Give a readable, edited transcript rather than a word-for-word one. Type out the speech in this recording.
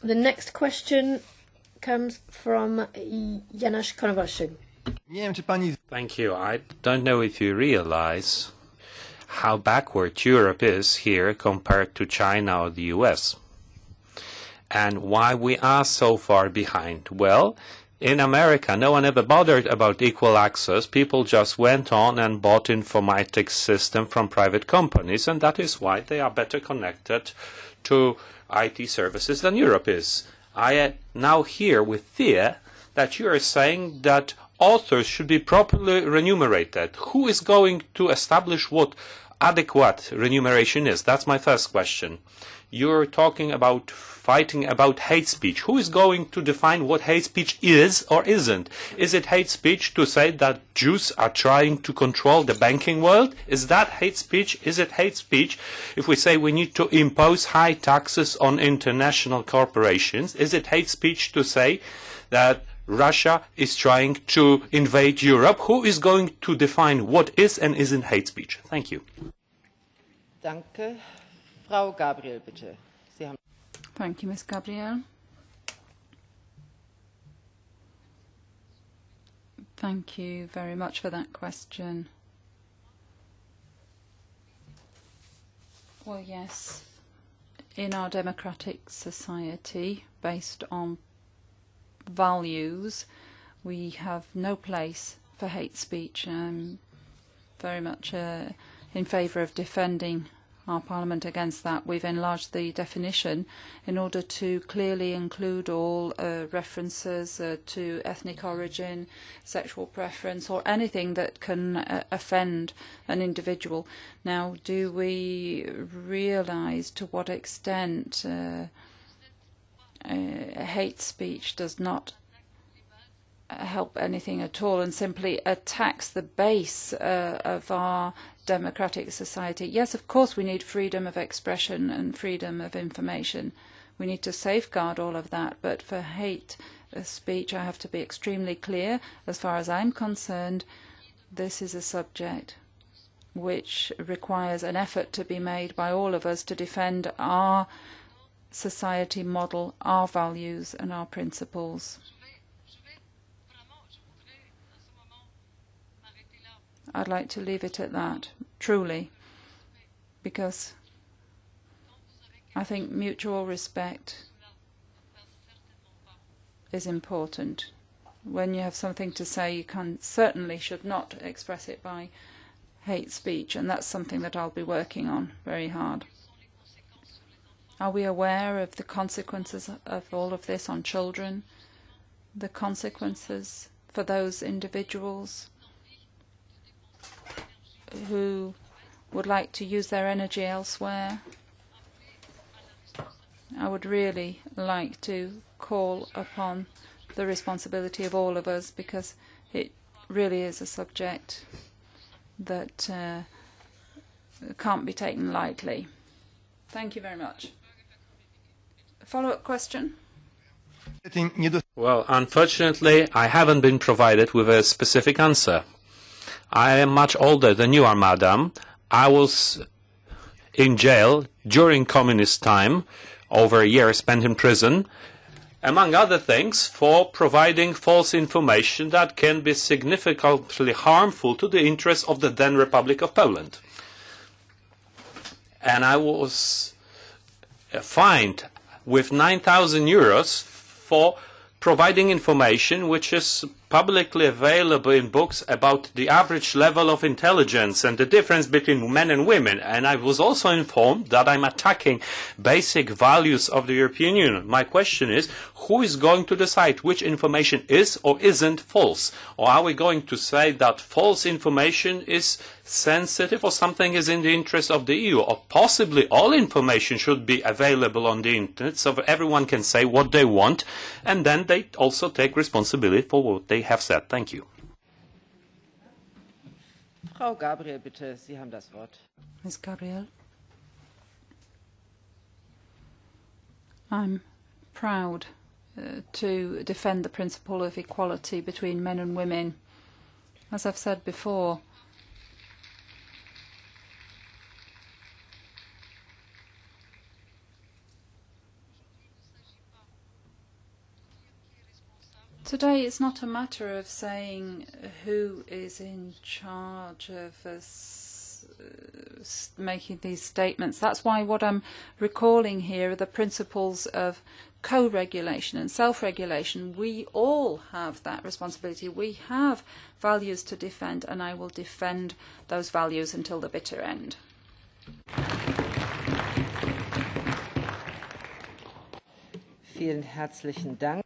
The next question comes from Janusz Korwin-Mikke. Thank you. I don't know if you realize how backward Europe is here compared to China or the US, and why we are so far behind. Well, in America, no one ever bothered about equal access. People just went on and bought informatics system from private companies, and that is why they are better connected to IT services than Europe is. I now hear with fear that you are saying that authors should be properly remunerated. Who is going to establish what adequate remuneration is? That's my first question. You're talking about fighting about hate speech. Who is going to define what hate speech is or isn't? Is it hate speech to say that Jews are trying to control the banking world? Is that hate speech? Is it hate speech if we say we need to impose high taxes on international corporations? Is it hate speech to say that Russia is trying to invade Europe? Who is going to define what is and isn't hate speech? Thank you. Danke. Frau Gabriel, bitte. Sie haben Thank you, Ms. Gabriel. Thank you very much for that question. Well, yes, in our democratic society, based on values, we have no place for hate speech. I'm very much in favour of defending our Parliament against that. We've enlarged the definition in order to clearly include all references to ethnic origin, sexual preference, or anything that can offend an individual. Now, do we realise to what extent hate speech does not help anything at all and simply attacks the base of our democratic society? Yes, of course we need freedom of expression and freedom of information. We need to safeguard all of that, but for hate speech I have to be extremely clear. As far as I'm concerned, this is a subject which requires an effort to be made by all of us to defend our society model, our values and our principles. I'd like to leave it at that, truly, because I think mutual respect is important. When you have something to say, you certainly should not express it by hate speech, and that's something that I'll be working on very hard. Are we aware of the consequences of all of this on children? The consequences for those individuals who would like to use their energy elsewhere? I would really like to call upon the responsibility of all of us, because it really is a subject that can't be taken lightly. Thank you very much. A follow-up question? Well, unfortunately, I haven't been provided with a specific answer. I am much older than you are, madam. I was in jail during communist time, over a year spent in prison, among other things, for providing false information that can be significantly harmful to the interests of the then Republic of Poland. And I was fined with 9,000 euros for providing information which is publicly available in books about the average level of intelligence and the difference between men and women. And I was also informed that I'm attacking basic values of the European Union. My question is, who is going to decide which information is or isn't false? Or are we going to say that false information is sensitive or something is in the interest of the EU? Or possibly all information should be available on the internet so that everyone can say what they want, and then they also take responsibility for what they have said. Thank you. Frau Gabriel, bitte, Sie haben das Wort. Ms. Gabriel. I'm proud to defend the principle of equality between men and women. As I've said before, Today it's not a matter of saying who is in charge of us making these statements. That's why what I'm recalling here are the principles of co-regulation and self-regulation. We all have that responsibility. We have values to defend, and I will defend those values until the bitter end. Vielen herzlichen Dank.